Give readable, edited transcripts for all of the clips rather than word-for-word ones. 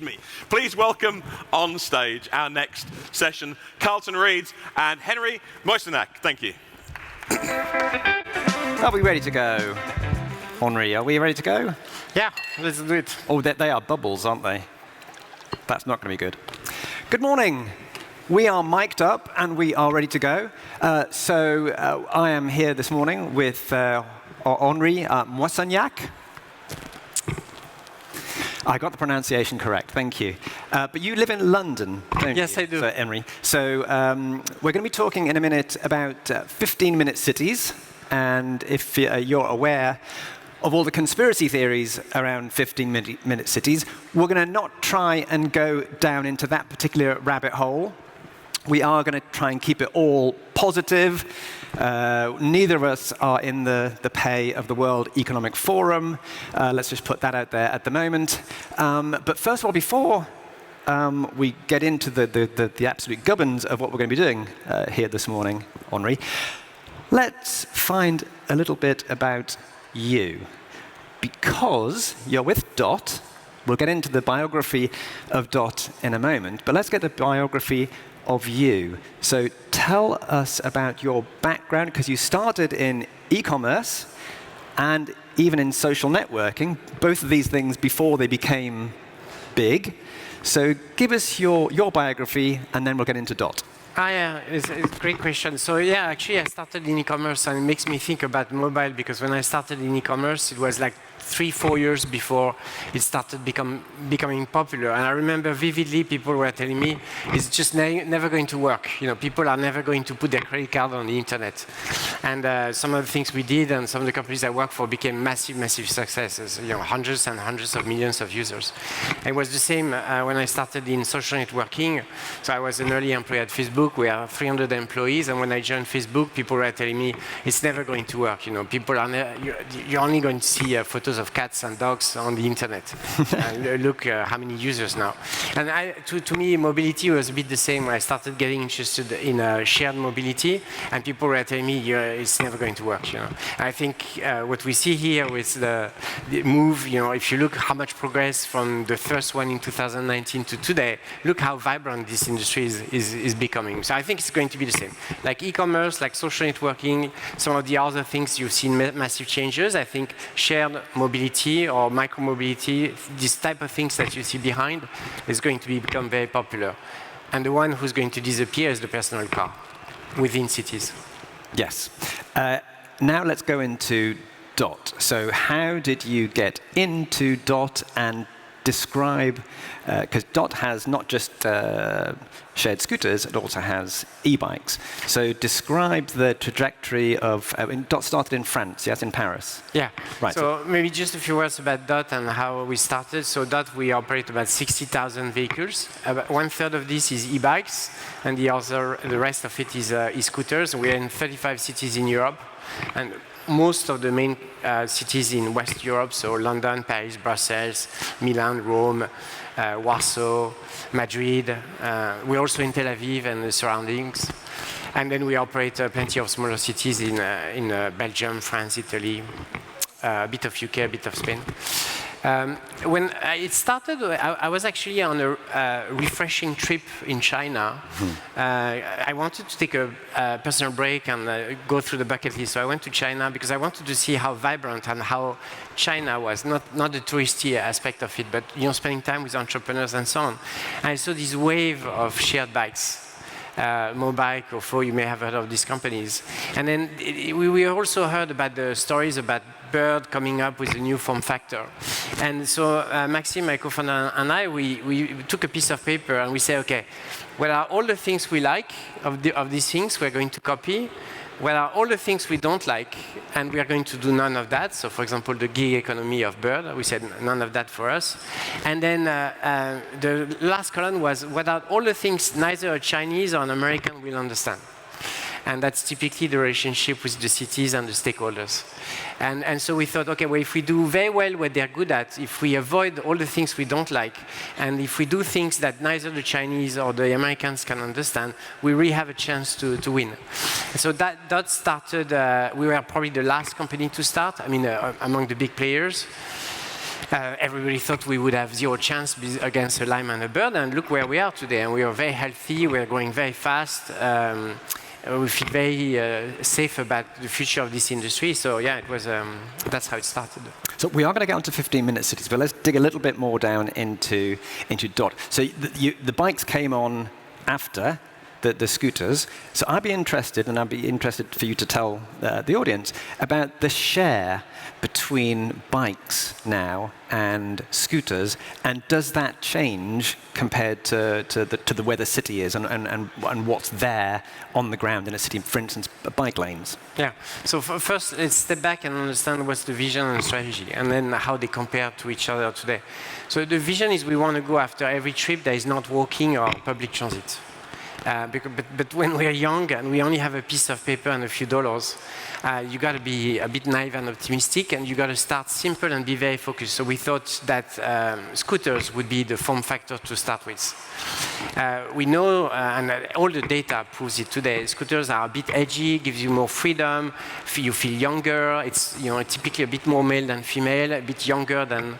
me. Please welcome on stage our next session, Carlton Reid and Henri Moissinac. Thank you. Are we ready to go? Henri, are we ready to go? Yeah, let's do it. Oh, they are bubbles, aren't they? That's not going to be good. Good morning. We are mic'd up and we are ready to go. I am here this morning with Henri Moissinac. I got the pronunciation correct, thank you. But you live in London, don't you? Yes, I do. Henri. So we're going to be talking in a minute about 15-minute cities. And if you're aware of all the conspiracy theories around 15-minute cities, we're going to not try and go down into that particular rabbit hole. We are going to try and keep it all positive. Neither of us are in the pay of the World Economic Forum. Let's just put that out there at the moment. But first of all, before we get into the absolute gubbins of what we're going to be doing here this morning, Henri, let's find a little bit about you. Because you're with Dott. We'll get into the biography of Dott in a moment, but let's get the biography of you. So tell us about your background, because you started in e-commerce and even in social networking, both of these things before they became big. So give us your biography, and then we'll get into Dott. Yeah, it's a great question. So yeah, actually I started in e-commerce, and it makes me think about mobile, because when I started in e-commerce, it was like 3-4 years before it started becoming popular. And I remember vividly people were telling me it's just never going to work. You know, people are never going to put their credit card on the internet. And some of the things we did and some of the companies I worked for became massive, massive successes. You know, hundreds and hundreds of millions of users. And it was the same when I started in social networking. So I was an early employee at Facebook. We are 300 employees, and when I joined Facebook, people were telling me it's never going to work. You know, people are you're only going to see photos of cats and dogs on the internet. Look how many users now. And to me, mobility was a bit the same. When I started getting interested in shared mobility, and people were telling me it's never going to work. You know, and I think what we see here with the move, you know, if you look how much progress from the first one in 2019 to today, look how vibrant this industry is becoming. So I think it's going to be the same. Like e-commerce, like social networking, some of the other things you've seen massive changes. I think shared mobility or micromobility, this type of things that you see behind, is going to become very popular. And the one who's going to disappear is the personal car within cities. Yes. Now let's go into Dott. So how did you get into Dott, and describe, because Dott has not just shared scooters, it also has e-bikes. So describe the trajectory of, Dott started in France, yes, in Paris? Yeah, right. So maybe just a few words about Dott and how we started. So Dott, we operate about 60,000 vehicles. About 1/3 of this is e-bikes, and the rest of it is e-scooters. We're in 35 cities in Europe, and most of the main cities in West Europe, so London, Paris, Brussels, Milan, Rome, Warsaw, Madrid. We're also in Tel Aviv and the surroundings. And then we operate plenty of smaller cities in Belgium, France, Italy, a bit of UK, a bit of Spain. When it started, I was actually on a refreshing trip in China. I wanted to take a personal break and go through the bucket list. So I went to China because I wanted to see how vibrant and how China was, not the touristy aspect of it, but spending time with entrepreneurs and so on. And I saw this wave of shared bikes. Mobike, Ofo, you may have heard of these companies. And then we also heard about the stories about Bird coming up with a new form factor. And so Maxime, my co-founder, and I, we took a piece of paper and we said, okay, what are all the things we like of these things we're going to copy? What are all the things we don't like, and we are going to do none of that? So, for example, the gig economy of Bird, we said none of that for us. And then the last column was what are all the things neither a Chinese or an American will understand. And that's typically the relationship with the cities and the stakeholders. And so we thought, okay, well, if we do very well what they're good at, if we avoid all the things we don't like, and if we do things that neither the Chinese or the Americans can understand, we really have a chance to win. And so that started, we were probably the last company to start, I mean, among the big players. Everybody thought we would have zero chance against a lime and a bird, and look where we are today. And we are very healthy, we are growing very fast. We feel very safe about the future of this industry. So yeah, it was, that's how it started. So we are going to get on to 15-minute cities, but let's dig a little bit more down into Dott. So the bikes came on after the scooters. So I'd be interested for you to tell the audience about the share between bikes now and scooters, and does that change compared to where the city is and what's there on the ground in a city, for instance, bike lanes? Yeah, so first let's step back and understand what's the vision and strategy, and then how they compare to each other today. So the vision is we want to go after every trip that is not walking or public transit. But when we're young and we only have a piece of paper and a few dollars, you got to be a bit naive and optimistic, and you got to start simple and be very focused. So we thought that scooters would be the form factor to start with. We know, and all the data proves it today, scooters are a bit edgy, gives you more freedom, you feel younger, it's typically a bit more male than female, a bit younger than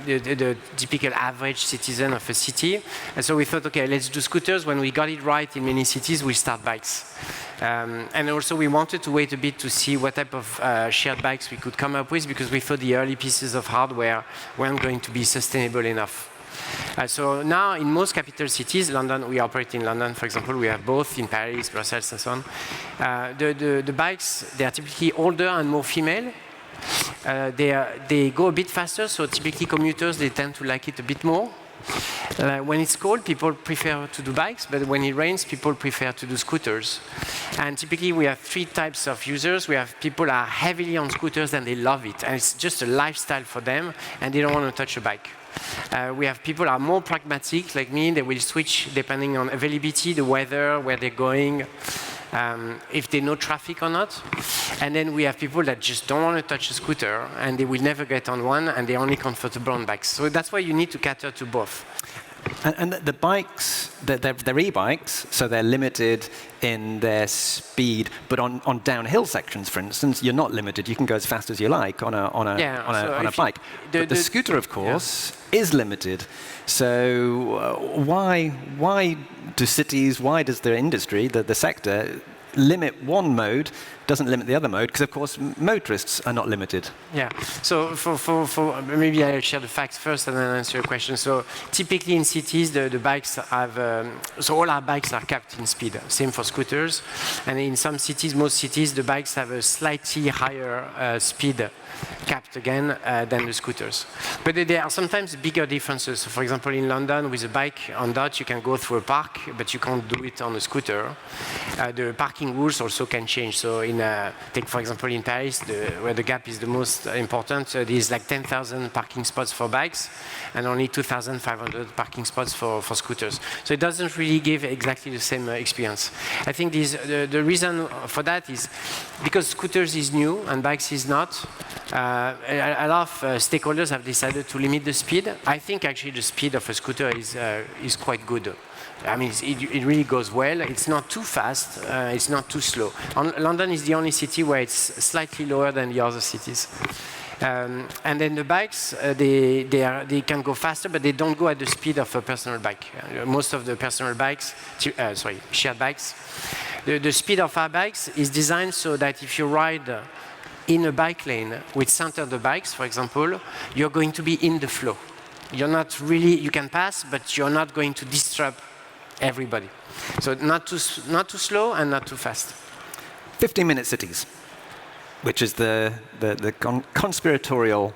the typical average citizen of a city. And so we thought, okay, let's do scooters. When we got it right in many cities, we start bikes. And also we wanted to wait a bit to see what type of shared bikes we could come up with, because we thought the early pieces of hardware weren't going to be sustainable enough. So now in most capital cities, London, we operate in London, for example, we have both in Paris, Brussels, and so on. The bikes, they are typically older and more female. They go a bit faster, so typically commuters, they tend to like it a bit more. When it's cold, people prefer to do bikes, but when it rains, people prefer to do scooters. And typically we have three types of users. We have people who are heavily on scooters and they love it, and it's just a lifestyle for them, and they don't want to touch a bike. We have people who are more pragmatic, like me. They will switch depending on availability, the weather, where they're going, if they know traffic or not. And then we have people that just don't want to touch a scooter, and they will never get on one, and they're only comfortable on bikes. So that's why you need to cater to both. And the bikes, they're e-bikes, so they're limited in their speed, but on downhill sections, for instance, you're not limited. You can go as fast as you like on a bike. But the scooter, of course, is limited. So why do cities, why does the industry, the sector, limit one mode, doesn't limit the other mode, because of course motorists are not limited. Yeah, so for maybe I'll share the facts first and then answer your question. So typically in cities, the bikes have, so all our bikes are capped in speed, same for scooters. And in some cities, most cities, the bikes have a slightly higher speed capped again than the scooters. But there are sometimes bigger differences. So for example, in London, with a bike on Dott, you can go through a park, but you can't do it on a scooter. The parking rules also can change. So take for example in Paris, where the gap is the most important, there's like 10,000 parking spots for bikes and only 2,500 parking spots for scooters. So it doesn't really give exactly the same experience. I think the reason for that is because scooters is new and bikes is not. A lot of stakeholders have decided to limit the speed. I think actually the speed of a scooter is quite good. I mean, it really goes well. It's not too fast. It's not too slow. London is the only city where it's slightly lower than the other cities. And then the bikes, they can go faster, but they don't go at the speed of a personal bike. Most of the personal bikes, shared bikes, the speed of our bikes is designed so that if you ride in a bike lane with center the bikes, for example, you're going to be in the flow. You're not really, you can pass, but you're not going to disrupt everybody. So not too slow and not too fast. 15-minute cities, which is the conspiratorial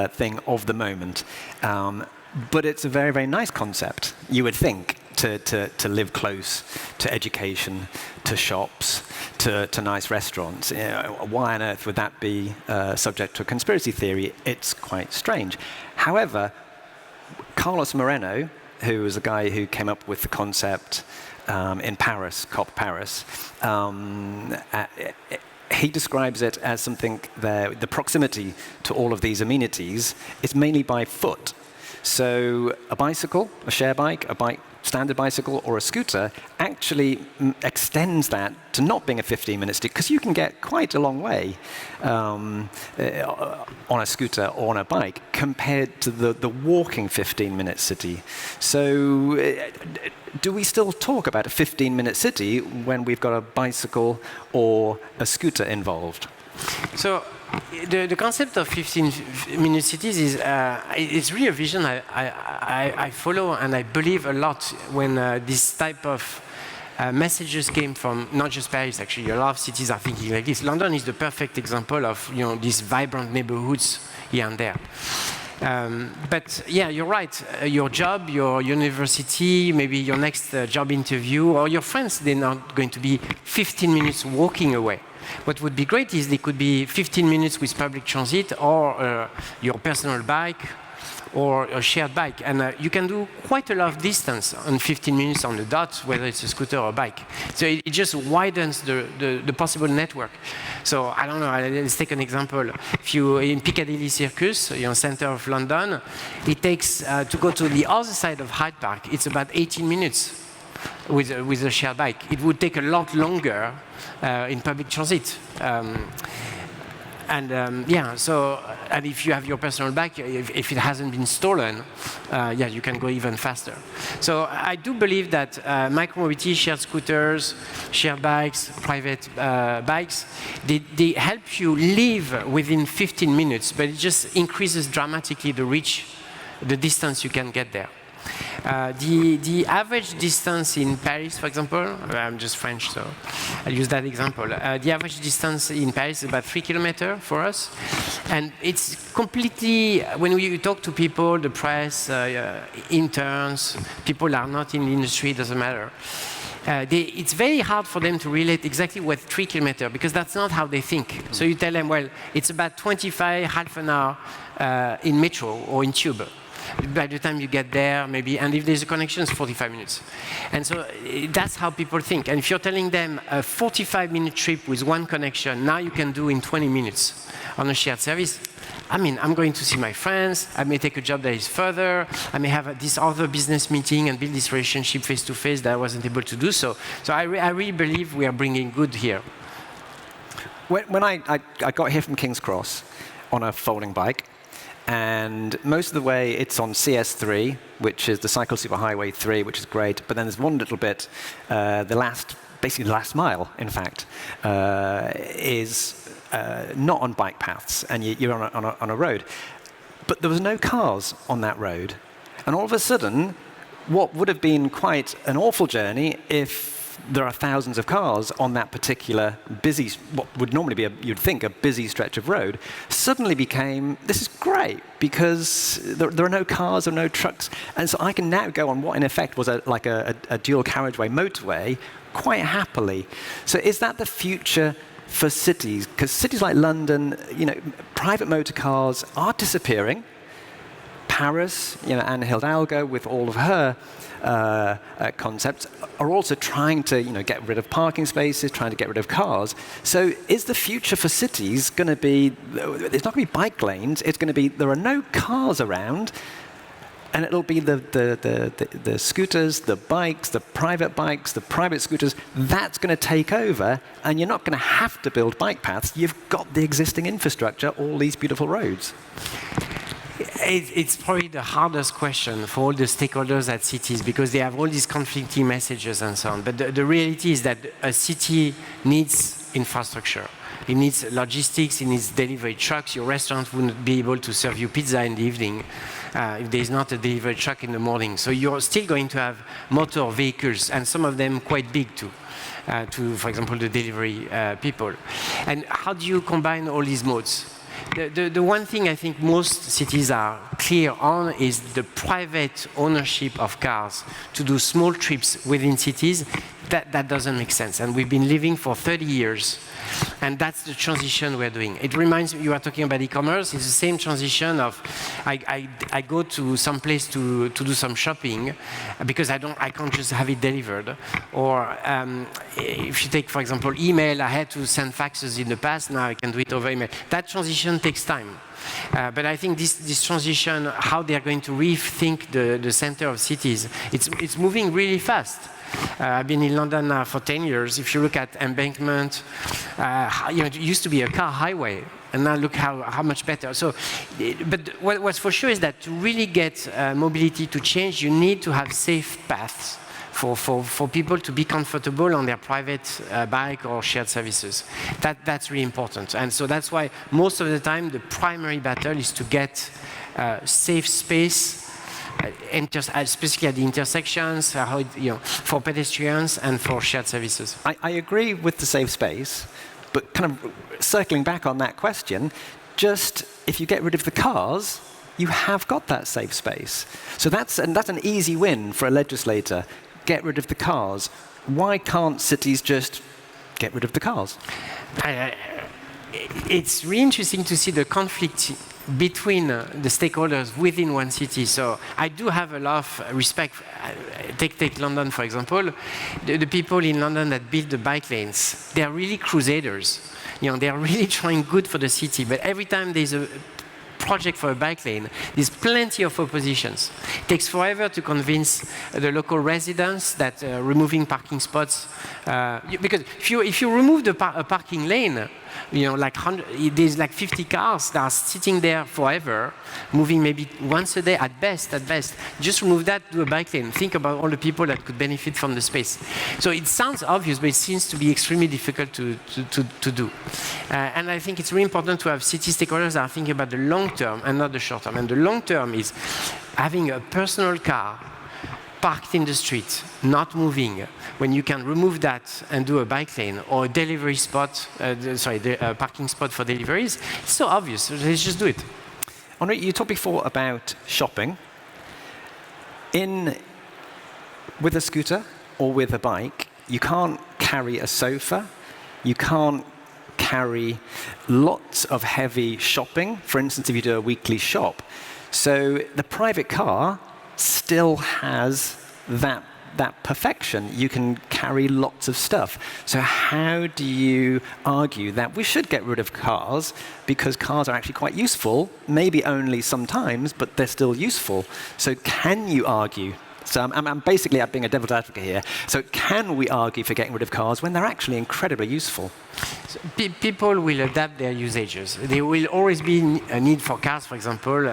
thing of the moment. But it's a very, very nice concept, you would think, to live close to education, to shops, to nice restaurants. Why on earth would that be subject to a conspiracy theory? It's quite strange. However, Carlos Moreno, who was the guy who came up with the concept in Paris, COP Paris, he describes it as something the proximity to all of these amenities is mainly by foot. So a bicycle, a share bike, standard bicycle, or a scooter actually extends that to not being a 15-minute city, because you can get quite a long way on a scooter or on a bike compared to the walking 15-minute city. So do we still talk about a 15-minute city when we've got a bicycle or a scooter involved? So the concept of 15-minute cities is it's really a vision I follow and I believe a lot when this type of messages came from not just Paris. Actually, a lot of cities are thinking like this. London is the perfect example of these vibrant neighborhoods here and there. But yeah, you're right. Your job, your university, maybe your next job interview, or your friends, they're not going to be 15 minutes walking away. What would be great is they could be 15 minutes with public transit or your personal bike or a shared bike. And you can do quite a lot of distance on 15 minutes on the Dott, whether it's a scooter or a bike. So it just widens the possible network. So I don't know, let's take an example. If you're in Piccadilly Circus, you're in the center of London, it takes, to go to the other side of Hyde Park, it's about 18 minutes with a shared bike. It would take a lot longer in public transit. Yeah, so, and if you have your personal bike, if it hasn't been stolen, yeah, you can go even faster. So I do believe that micromobility, shared scooters, shared bikes, private bikes, they help you live within 15 minutes, but it just increases dramatically the reach, the distance you can get there. The average distance in Paris, for example, I'm just French, so I'll use that example. The average distance in Paris is about 3 kilometers for us. And it's completely, when we talk to people, the press, interns, people are not in the industry, it doesn't matter. It's very hard for them to relate exactly what 3 kilometers, because that's not how they think. So you tell them, well, it's about 25, half an hour in metro or in tube. By the time you get there, maybe, and if there's a connection, it's 45 minutes. And so that's how people think. And if you're telling them a 45-minute trip with one connection, now you can do in 20 minutes on a shared service, I mean, I'm going to see my friends, I may take a job that is further, I may have this other business meeting and build this relationship face-to-face that I wasn't able to do so. So I really believe we are bringing good here. When I got here from King's Cross on a folding bike, and most of the way it's on CS3, which is the Cycle Superhighway 3, which is great. But then there's one little bit, basically the last mile, in fact, is not on bike paths, and you're on a road. But there was no cars on that road. And all of a sudden, what would have been quite an awful journey if there are thousands of cars on that particular busy, what would normally be, you'd think, a busy stretch of road, suddenly became, this is great, because there are no cars or no trucks. And so I can now go on what, in effect, was like a dual carriageway motorway quite happily. So is that the future for cities? Because cities like London, private motor cars are disappearing. Paris, Anne Hidalgo, with all of her concepts, are also trying to get rid of parking spaces, trying to get rid of cars. So is the future for cities going to be, it's not going to be bike lanes, it's going to be there are no cars around, and it'll be the scooters, the bikes, the private scooters, that's going to take over, and you're not going to have to build bike paths. You've got the existing infrastructure, all these beautiful roads. It's probably the hardest question for all the stakeholders at cities, because they have all these conflicting messages and so on. But the reality is that a city needs infrastructure. It needs logistics, it needs delivery trucks. Your restaurant wouldn't be able to serve you pizza in the evening if there's not a delivery truck in the morning. So you're still going to have motor vehicles, and some of them quite big too, for example, the delivery people. And how do you combine all these modes? The one thing I think most cities are clear on is the private ownership of cars to do small trips within cities. That doesn't make sense. And we've been living for 30 years. And that's the transition we're doing. It reminds me, you are talking about e-commerce, it's the same transition of, I go to some place to do some shopping because I can't just have it delivered. Or if you take, for example, email, I had to send faxes in the past, now I can do it over email. That transition takes time. But I think this transition, how they are going to rethink the center of cities, it's moving really fast. I've been in London now for 10 years. If you look at embankment, it used to be a car highway, and now look how much better. So, but what's for sure is that to really get mobility to change, you need to have safe paths for people to be comfortable on their private bike or shared services. That's really important. And so that's why most of the time the primary battle is to get safe space, especially at the intersections, for pedestrians and for shared services. I agree with the safe space, but kind of circling back on that question, just if you get rid of the cars, you have got that safe space. So that's an easy win for a legislator. Get rid of the cars. Why can't cities just get rid of the cars? It's really interesting to see the conflict between the stakeholders within one city. So I do have a lot of respect. Take London, for example. The people in London that build the bike lanes, they are really crusaders. They are really trying good for the city. But every time there's a project for a bike lane, there's plenty of oppositions. It takes forever to convince the local residents that removing parking spots, because if you remove a parking lane, there's like 50 cars that are sitting there forever, moving maybe once a day at best. Just remove that, do a bike lane. Think about all the people that could benefit from the space. So it sounds obvious, but it seems to be extremely difficult to do. And I think it's really important to have city stakeholders that are thinking about the long term and not the short term. And the long term is having a personal car parked in the street, not moving, when you can remove that and do a bike lane or a delivery spot, a parking spot for deliveries. It's so obvious. Let's just do it. Henri, you talked before about shopping. With a scooter or with a bike, you can't carry a sofa. You can't carry lots of heavy shopping. For instance, if you do a weekly shop. So the private car still has that perfection. You can carry lots of stuff. So how do you argue that we should get rid of cars, because cars are actually quite useful, maybe only sometimes, but they're still useful. So can you argue? So I'm basically being a devil's advocate here. So can we argue for getting rid of cars when they're actually incredibly useful? So people will adapt their usages. There will always be a need for cars, for example,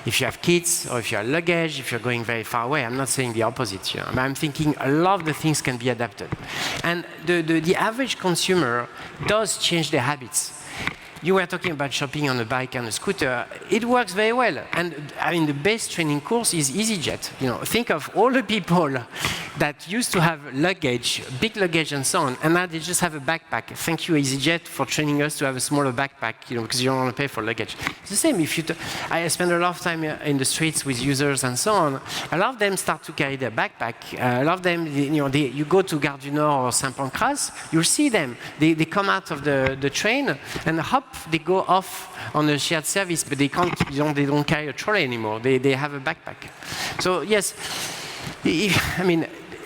if you have kids or if you have luggage, if you're going very far away. I'm not saying the opposite. But I'm thinking a lot of the things can be adapted. And the average consumer does change their habits. You were talking about shopping on a bike and a scooter. It works very well. And I mean, the best training course is EasyJet. Think of all the people that used to have luggage, big luggage and so on, and now they just have a backpack. Thank you, EasyJet, for training us to have a smaller backpack, because you don't want to pay for luggage. It's the same. I spend a lot of time in the streets with users and so on. A lot of them start to carry their backpack. A lot of them, you go to Gare du Nord or Saint Pancras, you'll see them. They come out of the train and hop. They go off on a shared service, but they don't carry a trolley anymore. They have a backpack. So yes,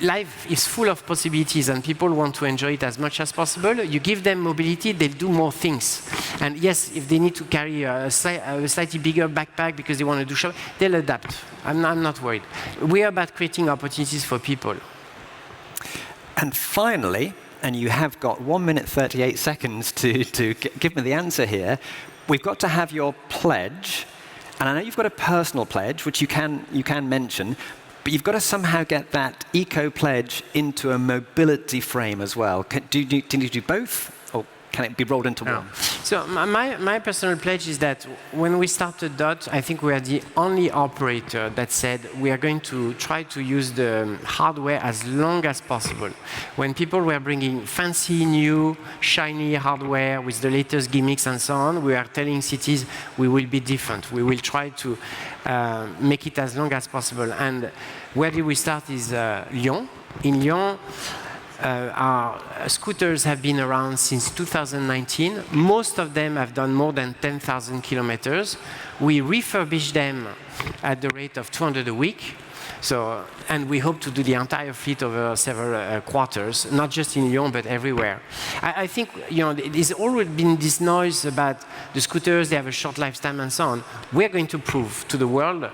life is full of possibilities, and people want to enjoy it as much as possible. You give them mobility, they'll do more things. And yes, if they need to carry a slightly bigger backpack because they want to do shopping, they'll adapt. I'm not worried. We are about creating opportunities for people. And finally, and you have got 1 minute 38 seconds to give me the answer here. We've got to have your pledge, and I know you've got a personal pledge, which you can mention, but you've got to somehow get that eco pledge into a mobility frame as well. Do you do both, or can it be rolled into one? So my personal pledge is that when we started Dott, I think we are the only operator that said we are going to try to use the hardware as long as possible. When people were bringing fancy, new, shiny hardware with the latest gimmicks and so on, we are telling cities we will be different. We will try to make it as long as possible. And where did we start is Lyon. In Lyon, our scooters have been around since 2019. Most of them have done more than 10,000 kilometers. We refurbish them at the rate of 200 a week. So, and we hope to do the entire fleet over several quarters, not just in Lyon, but everywhere. I think, there's always been this noise about the scooters, they have a short lifetime and so on. We're going to prove to the world,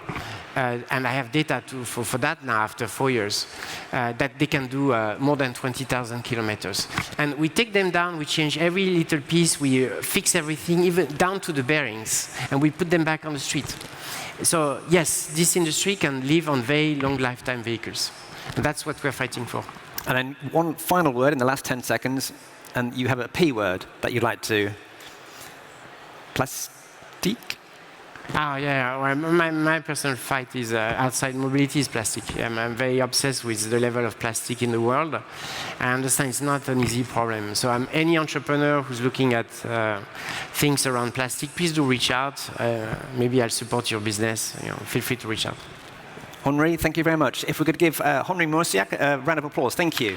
and I have data for that now after 4 years, that they can do more than 20,000 kilometers. And we take them down, we change every little piece, we fix everything, even down to the bearings, and we put them back on the street. So yes, this industry can live on very long lifetime vehicles. And that's what we're fighting for. And then one final word in the last 10 seconds, and you have a P word that you'd like to... Plastic? Oh, yeah. Well, my personal fight is outside mobility is plastic. I'm very obsessed with the level of plastic in the world. I understand it's not an easy problem. So any entrepreneur who's looking at things around plastic, please do reach out. Maybe I'll support your business. Feel free to reach out. Henri, thank you very much. If we could give Henri Moissinac a round of applause. Thank you.